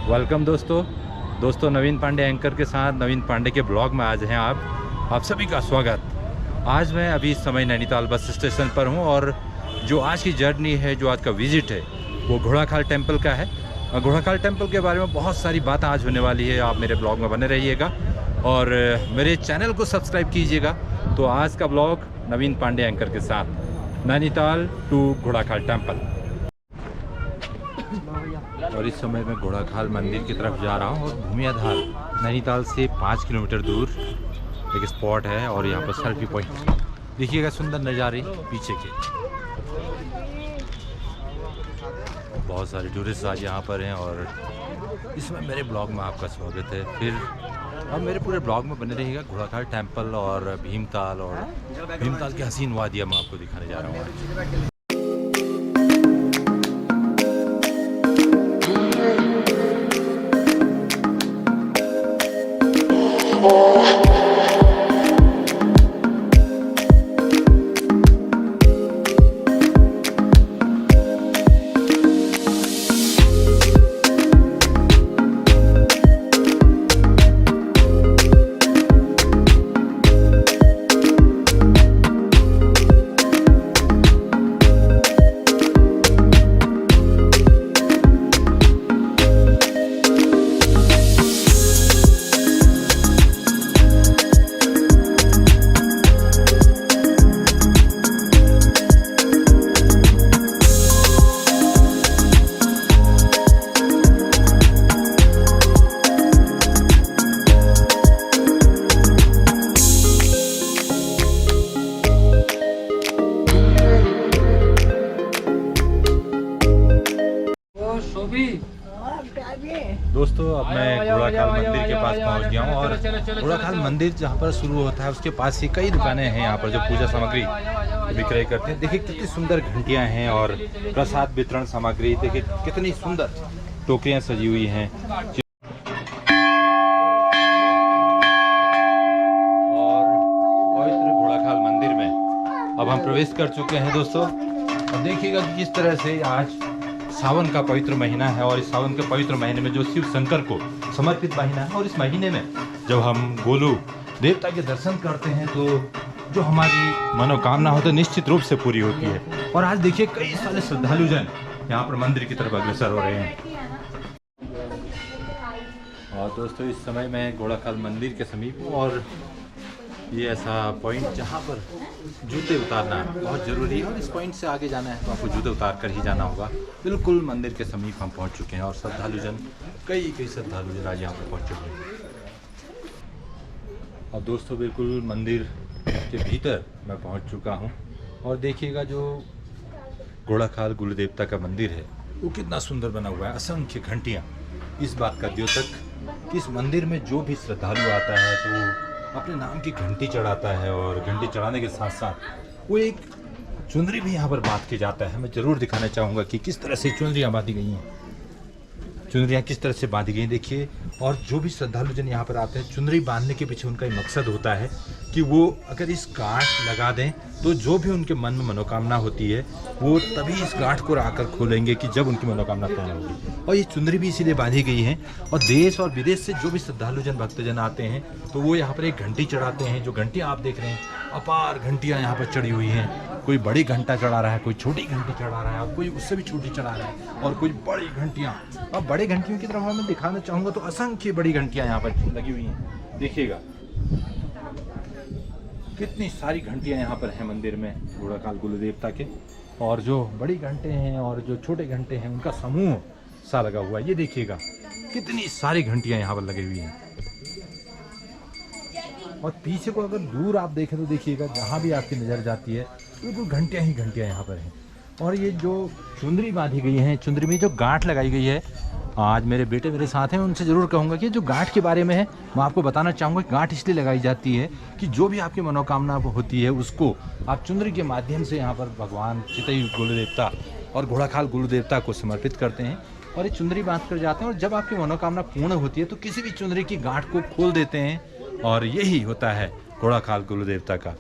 Welcome दोस्तों नवीन Pandey anchor के साथ नवीन पांडे के ब्लॉग में आज हैं आप सभी का स्वागत। आज मैं अभी इस समय नैनीताल बस स्टेशन पर हूं और जो आज की जर्नी है, जो आज का विज़िट है वो घोड़ाखाल टेम्पल का है। और घोड़ाखाल टेम्पल के बारे में बहुत सारी बातें आज होने वाली है। आप मेरे ब्लॉग में बने रहिएगा और मेरे चैनल को सब्सक्राइब कीजिएगा। तो आज का ब्लॉग नवीन पांडे एंकर के साथ नैनीताल टू घोड़ाखाल टेम्पल। और इस समय मैं घोड़ाखाल मंदिर की तरफ जा रहा हूँ और भूमियाधार नैनीताल से 5 किलोमीटर दूर एक स्पॉट है और यहाँ पर सेल्फी पॉइंट देखिएगा, सुंदर नज़ारे पीछे के। बहुत सारे टूरिस्ट आज यहाँ पर हैं और इसमें मेरे ब्लॉग में आपका स्वागत है। फिर अब मेरे पूरे ब्लॉग में बने रहिएगा। घोड़ाखाल टेम्पल और भीमताल की हसीन वादियाँ मैं आपको दिखाने जा रहा हूँ। दोस्तों अब मैं घोड़ाखाल मंदिर के पास पहुंच गया हूं और घोड़ाखाल मंदिर जहां पर शुरू होता है उसके पास ही कई दुकानें हैं यहाँ पर जो पूजा सामग्री विक्रय करते हैं। देखिए कितनी सुंदर घंटियां हैं और प्रसाद वितरण सामग्री, देखिए कितनी सुंदर टोकरियां सजी हुई हैं। और पवित्र घोड़ाखाल मंदिर में अब हम प्रवेश कर चुके हैं दोस्तों। और देखिएगा कि किस तरह से आज सावन का पवित्र महीना है और इस सावन के पवित्र महीने में जो शिव शंकर को समर्पित महीना है और इस महीने में जब हम गोलू देवता के दर्शन करते हैं तो जो हमारी मनोकामना हो तो निश्चित रूप से पूरी होती है। और आज देखिए कई सारे श्रद्धालुजन यहाँ पर मंदिर की तरफ अग्रसर हो रहे हैं। और दोस्तों इस समय मैं घोड़ाखाल मंदिर के समीप हूँ और ये ऐसा पॉइंट जहाँ पर जूते उतारना बहुत ज़रूरी है और इस पॉइंट से आगे जाना है तो आपको जूते उतार कर ही जाना होगा। बिल्कुल मंदिर के समीप हम पहुँच चुके हैं और श्रद्धालुजन कई श्रद्धालुजन आज यहाँ पर पहुँच चुके हैं। और दोस्तों बिल्कुल मंदिर के भीतर मैं पहुँच चुका हूँ और देखिएगा जो घोड़ाखाल गुरु देवता का मंदिर है वो कितना सुंदर बना हुआ है। असंख्य घंटियाँ इस बात का द्योतक कि इस मंदिर में जो भी श्रद्धालु आता है तो अपने नाम की घंटी चढ़ाता है और घंटी चढ़ाने के साथ साथ वो एक चुनरी भी यहाँ पर बांध के जाता है। मैं ज़रूर दिखाना चाहूँगा कि किस तरह से चुनरियाँ बांधी गई हैं, चुनरियाँ किस तरह से बांधी गई देखिए। और जो भी श्रद्धालुजन यहाँ पर आते हैं चुनरी बांधने के पीछे उनका एक मकसद होता है कि वो अगर इस गांठ लगा दें तो जो भी उनके मन में मनोकामना होती है वो तभी इस गांठ को आकर खोलेंगे कि जब उनकी मनोकामना पूर्ण होगी। और ये चुनरी भी इसीलिए बांधी गई है। और देश और विदेश से जो भी श्रद्धालुजन भक्तजन आते हैं तो वो यहाँ पर एक घंटी चढ़ाते हैं। जो घंटियाँ आप देख रहे हैं अपार घंटियाँ यहाँ पर चढ़ी हुई हैं। कोई बड़ी घंटा चढ़ा रहा है, कोई छोटी घंटी चढ़ा रहा है और कोई उससे भी छोटी चढ़ा रहा है और कोई बड़ी घंटियाँ। अब बड़े घंटियों की तरफ मैं दिखाना चाहूँगा तो असंख्य बड़ी घंटियाँ यहाँ पर लगी हुई हैं। देखिएगा कितनी सारी घंटियाँ यहाँ पर हैं मंदिर में घोड़ाखाल गुरु देवता के। और जो बड़ी घंटे हैं और जो छोटे घंटे हैं उनका समूह सा लगा हुआ है। ये देखिएगा कितनी सारी घंटियाँ यहाँ पर लगी हुई हैं। और पीछे को अगर दूर आप देखें तो देखिएगा जहाँ भी आपकी नज़र जाती है बिल्कुल घंटियाँ ही घंटियाँ यहाँ पर हैं। और ये जो चुंदरी बांधी गई है, चुंदरी में जो गांठ लगाई गई है, आज मेरे बेटे मेरे साथ हैं, उनसे ज़रूर कहूँगा कि जो गांठ के बारे में है मैं आपको बताना चाहूँगा। गांठ इसलिए लगाई जाती है कि जो भी आपकी मनोकामना होती है उसको आप चुंदरी के माध्यम से यहाँ पर भगवान चितई गुरु देवता और घोड़ाखाल गुरु देवता को समर्पित करते हैं और ये चुंदरी बांध कर जाते हैं। और जब आपकी मनोकामना पूर्ण होती है तो किसी भी चुंदरी की गांठ को खोल देते हैं और यही होता है घोड़ाखाल गुरु देवता का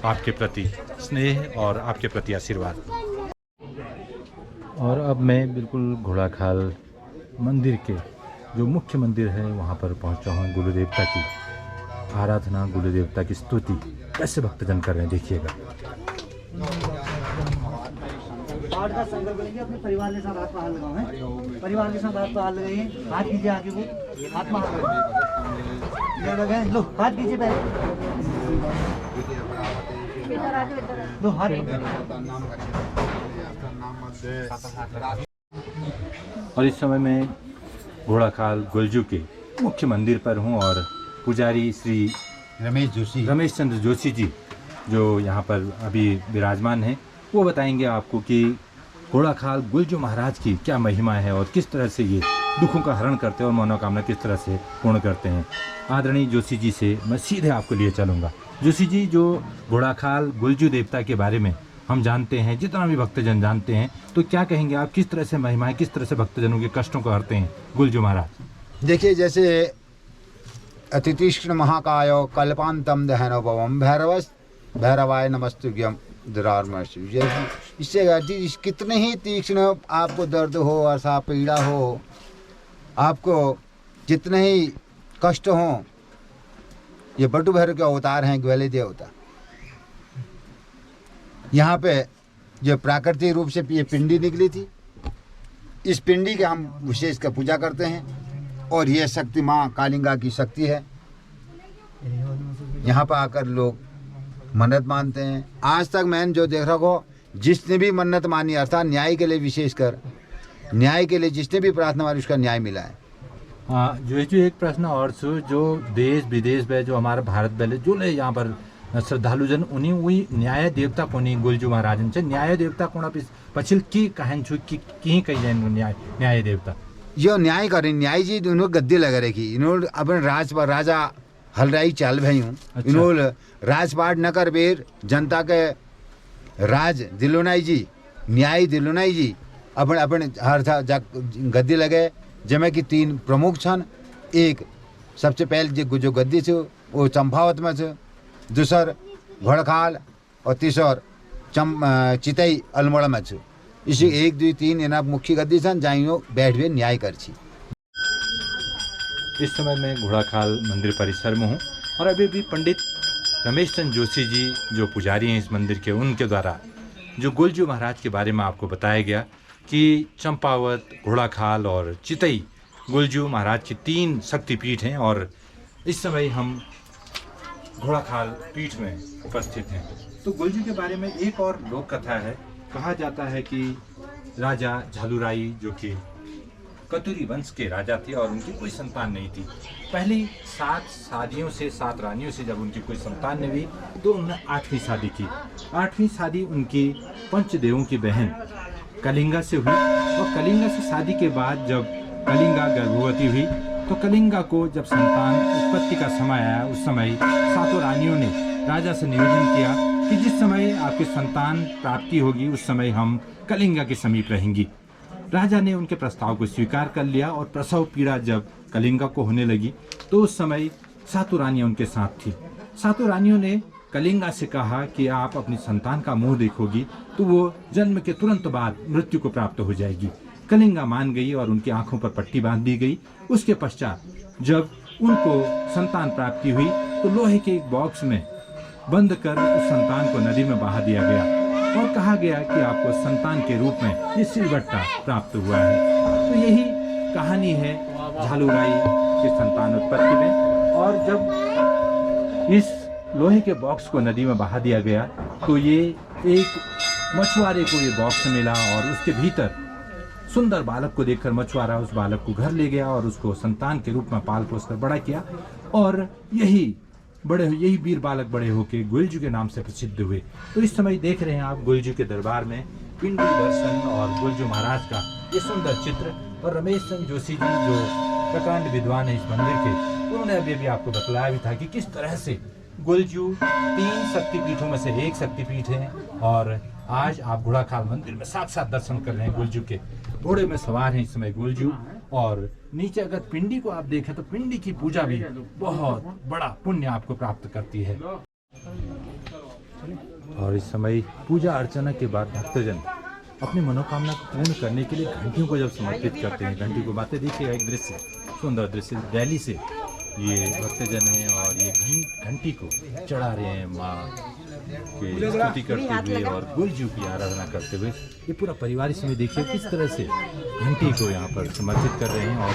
आपके प्रति स्नेह और आपके प्रति आशीर्वाद। और अब मैं बिल्कुल घोड़ाखाल मंदिर के जो मुख्य मंदिर है वहाँ पर पहुँचा हूँ। गुरु देवता की आराधना, गुरु देवता की स्तुति कैसे भक्तजन कर रहे हैं देखिएगा। पाठ का संकल्प लेंगे, अपने परिवार के साथ हाथ में हाथ लगाओ हैं, परिवार के साथ हाथ में हाथ लगाइए, हाथ कीजिए आगे को, हाथ में हाथ लगाए, लो हाथ कीजिए पहले, लो हाथ। और इस समय मैं घोड़ाखाल गुलजू के मुख्य मंदिर पर हूँ और पुजारी श्री रमेश चंद्र जोशी जी जो यहाँ पर अभी विराजमान हैं, वो बताएंगे आपको कि घोड़ाखाल गुलजू महाराज की क्या महिमा है और किस तरह से ये दुखों का हरण करते हैं और मनोकामना किस तरह से पूर्ण करते हैं। आदरणीय जोशी जी से मैं सीधे आपको लिए चलूँगा। जोशी जी, जो घोड़ाखाल गुलजू देवता के बारे में हम जानते हैं, जितना भी भक्तजन जानते हैं, तो क्या कहेंगे आप, किस तरह से महिमा है, किस तरह से भक्तजनों के कष्टों को हरते हैं गुलजू महाराज? देखिए, जैसे अतितीक्ष्ण महाकाय कल्पांतम दहनोपवम भैरवाय नमस्तुभ्यम दुरार्मश्रु। इससे कितने ही तीक्ष्ण आपको दर्द हो, असा पीड़ा हो, आपको जितने ही कष्ट हो, ये बटू भैरव के अवतार हैं, ग्वाले देवता। यहाँ पे जो प्राकृतिक रूप से ये पिंडी निकली थी, इस पिंडी के हम विशेष कर पूजा करते हैं और ये शक्ति माँ कालिंगा की शक्ति है। यहाँ पर आकर लोग मन्नत मानते हैं। आज तक मैंने जो देख रहा हो, जिसने भी मन्नत मानी, अर्थात न्याय के लिए, विशेषकर न्याय के लिए जिसने भी प्रार्थना मानी उसका न्याय मिला है। हाँ, जो एक प्रश्न और जो देश विदेश में जो हमारा भारत में जो ले यहाँ पर श्रद्धालुजन उन्हीं वही न्याय देवता कोणी गुलजू महाराजन से न्याय देवता कोण पछिल की कहन छु की कही जाए न्याय देवता जो न्याय करें, न्याय जी इन्होंने गद्दी लगा रखी, इन्होंने अपने राजा हलराई चाल भाई हूँ। अच्छा। इन्होंने राजपाट न कर बेर जनता के राज दिलोनाई जी, न्याय दिलोनाई जी अपने अपने हर गद्दी लगे, जमे की 3 प्रमुख छन। एक सबसे पहले जो गद्दी छे वो चंपावत में छे, दूसर घोड़खाल और तीसर चितई अल्मोड़ा में छे। इसी 1 2 3 एना मुख्य गद्दी छन, जाइयो बैठ भी न्याय कर छी। इस समय मैं घोड़ाखाल मंदिर परिसर में हूँ और अभी भी पंडित रमेश चंद्र जोशी जी जो पुजारी हैं इस मंदिर के, उनके द्वारा जो गुलजू महाराज के बारे में आपको बताया गया कि चंपावत, घोड़ाखाल और चितई गुलजू महाराज की 3 शक्तिपीठ हैं और इस समय हम घोड़ाखाल पीठ में उपस्थित हैं। तो गुलजू के बारे में एक और लोक कथा है। कहा जाता है कि राजा झालूराई जो कि कतुरी वंश के राजा थे और उनकी कोई संतान नहीं थी। पहली 7 शादियों से, 7 रानियों से जब उनकी कोई संतान नहीं हुई तो उन्होंने 8वीं शादी की। 8वीं शादी उनकी पंचदेवों की बहन कलिंगा से हुई और कलिंगा से शादी के बाद जब कलिंगा गर्भवती हुई तो कलिंगा को जब संतान उत्पत्ति का समय आया, उस समय 7 रानियों ने राजा से निवेदन किया कि जिस समय आपकी संतान प्राप्ति होगी उस समय हम कलिंगा के समीप रहेंगी। राजा ने उनके प्रस्ताव को स्वीकार कर लिया और प्रसव पीड़ा जब कलिंगा को होने लगी तो उस समय 7 रानियां उनके साथ थी। 7 रानियों ने कलिंगा से कहा कि आप अपनी संतान का मुंह देखोगी तो वो जन्म के तुरंत बाद मृत्यु को प्राप्त हो जाएगी। कलिंगा मान गई और उनकी आंखों पर पट्टी बांध दी गई। उसके पश्चात जब उनको संतान प्राप्ति हुई तो लोहे के एक बॉक्स में बंद कर उस संतान को नदी में बहा दिया गया और कहा गया कि आपको संतान के रूप में ये सिलबट्टा प्राप्त हुआ है। तो यही कहानी है झालूराई की संतान उत्पत्ति में। और जब इस लोहे के बॉक्स को नदी में बहा दिया गया तो ये एक मछुआरे को ये बॉक्स मिला और उसके भीतर सुंदर बालक को देखकर मछुआरा उस बालक को घर ले गया और उसको संतान के रूप में पाल पोस कर बड़ा किया और यही वीर बालक बड़े होके गुलजू के नाम से प्रसिद्ध हुए। तो इस समय देख रहे हैं आप गुलजू के दरबार में पिंडी दर्शन और गुलजू महाराज का ये सुंदर चित्र। और रमेश चंद्र जोशी जी जो प्रकांड विद्वान है इस मंदिर के, उन्होंने अभी आपको बतलाया भी था कि किस तरह से गुलजू 3 शक्तिपीठों में से एक शक्तिपीठ है। और आज आप घोड़ाखाल मंदिर में साथ दर्शन कर रहे हैं। गुलजू के घोड़े में सवार हैं इस समय गुलजू, और नीचे अगर पिंडी को आप देखें तो पिंडी की पूजा भी बहुत बड़ा पुण्य आपको प्राप्त करती है। और इस समय पूजा अर्चना के बाद भक्तजन अपनी मनोकामना को पूर्ण करने के लिए घंटियों को जब समर्पित करते हैं, घंटी को बातें देखिए एक दृश्य सुंदर दृश्य। दिल्ली से ये भक्तजन हैं और ये घंटी को चढ़ा रहे हैं माँ की स्तुति करते हुए और गुलजू की आराधना करते हुए। ये पूरा परिवार इसमें देखिए किस तरह से घंटी को यहाँ पर समर्पित कर रहे हैं और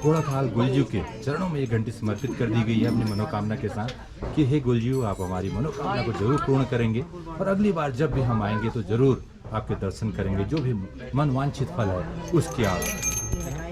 घोड़ाखाल गुलजू के चरणों में ये घंटी समर्पित कर दी गई है अपनी मनोकामना के साथ कि हे गुलजू, आप हमारी मनोकामना को जरूर पूर्ण करेंगे और अगली बार जब भी हम आएंगे तो जरूर आपके दर्शन करेंगे, जो भी मनवांछित फल है उसकी आप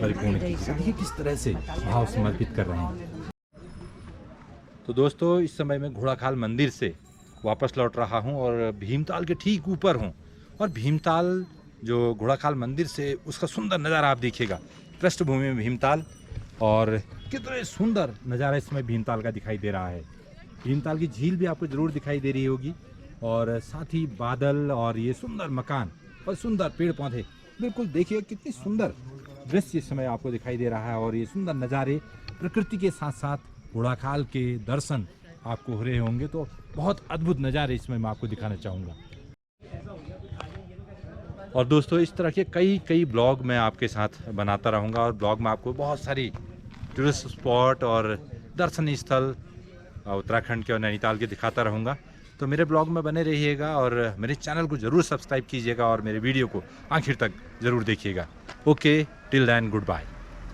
परिपूर्ण कीजिए। देखिए किस तरह से भाव समर्पित कर रहे हैं। तो दोस्तों, इस समय मैं घोड़ाखाल मंदिर से वापस लौट रहा हूं और भीमताल के ठीक ऊपर हूं और भीमताल जो घोड़ाखाल मंदिर से उसका सुंदर नज़ारा आप देखिएगा। पृष्ठभूमि में भीमताल और कितने सुंदर नज़ारा इसमें भीमताल का दिखाई दे रहा है। भीमताल की झील भी आपको ज़रूर दिखाई दे रही होगी और साथ ही बादल और ये सुंदर मकान और सुंदर पेड़ पौधे। बिल्कुल देखिए कितनी सुंदर दृश्य इस समय आपको दिखाई दे रहा है और ये सुंदर नज़ारे प्रकृति के साथ साथ घोड़ाखाल के दर्शन आपको हो रहे होंगे। तो बहुत अद्भुत नज़ारे इसमें मैं आपको दिखाना चाहूँगा। और दोस्तों, इस तरह के कई ब्लॉग मैं आपके साथ बनाता रहूँगा और ब्लॉग में आपको बहुत सारी टूरिस्ट स्पॉट और दर्शनीय स्थल उत्तराखंड के और नैनीताल के दिखाता रहूँगा। तो मेरे ब्लॉग में बने रहिएगा और मेरे चैनल को ज़रूर सब्सक्राइब कीजिएगा और मेरे वीडियो को आखिर तक ज़रूर देखिएगा। Okay, till then, good bye.